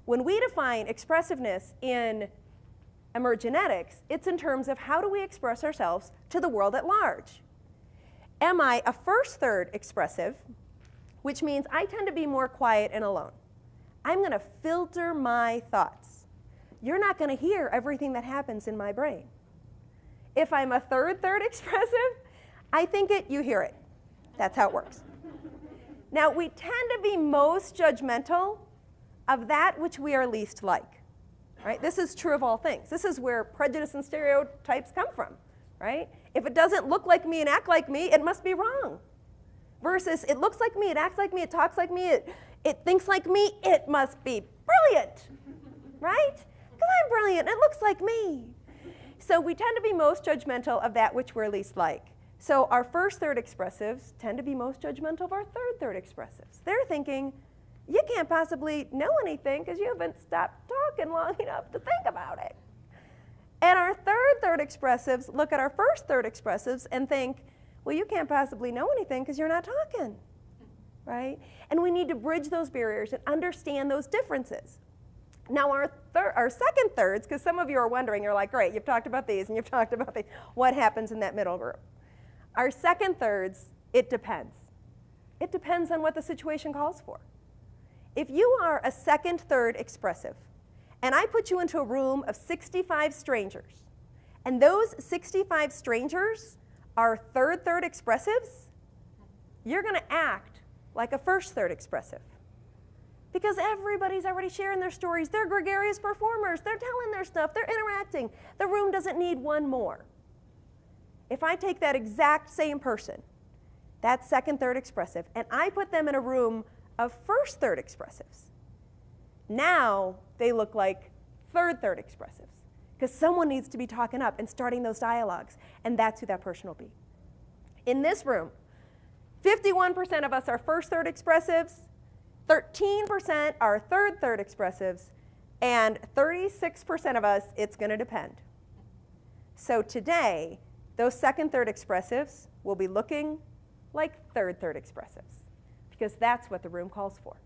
when we define expressiveness in Emergenetics, it's in terms of how do we express ourselves to the world at large. Am I a first third expressive, which means I tend to be more quiet and alone. I'm going to filter my thoughts. You're not going to hear everything that happens in my brain. If I'm a third expressive, I think it, you hear it. That's how it works. Now, we tend to be most judgmental of that which we are least like. Right? This is true of all things. This is where prejudice and stereotypes come from. Right? If it doesn't look like me and act like me, it must be wrong. Versus it looks like me, it acts like me, it talks like me, it thinks like me, it must be brilliant. Right? Because I'm brilliant, it looks like me. So we tend to be most judgmental of that which we're least like. So our first third expressives tend to be most judgmental of our third expressives. They're thinking, you can't possibly know anything because you haven't stopped talking long enough to think about it. And our third expressives look at our first third expressives and think, well, you can't possibly know anything because you're not talking, right? And we need to bridge those barriers and understand those differences. Now our second thirds, because some of you are wondering, you're like, great, you've talked about these and you've talked about these. What happens in that middle group? Our second thirds, it depends. It depends on what the situation calls for. If you are a second third expressive, and I put you into a room of 65 strangers, and those 65 strangers are third expressives, you're going to act like a first third expressive. Because everybody's already sharing their stories. They're gregarious performers. They're telling their stuff. They're interacting. The room doesn't need one more. If I take that exact same person, that second third expressive, and I put them in a room of first third expressives, now they look like third expressives. Because someone needs to be talking up and starting those dialogues, and that's who that person will be. In this room, 51% of us are first third expressives, 13% are third expressives, and 36% of us, it's going to depend. So today, those second third expressives will be looking like third expressives, because that's what the room calls for.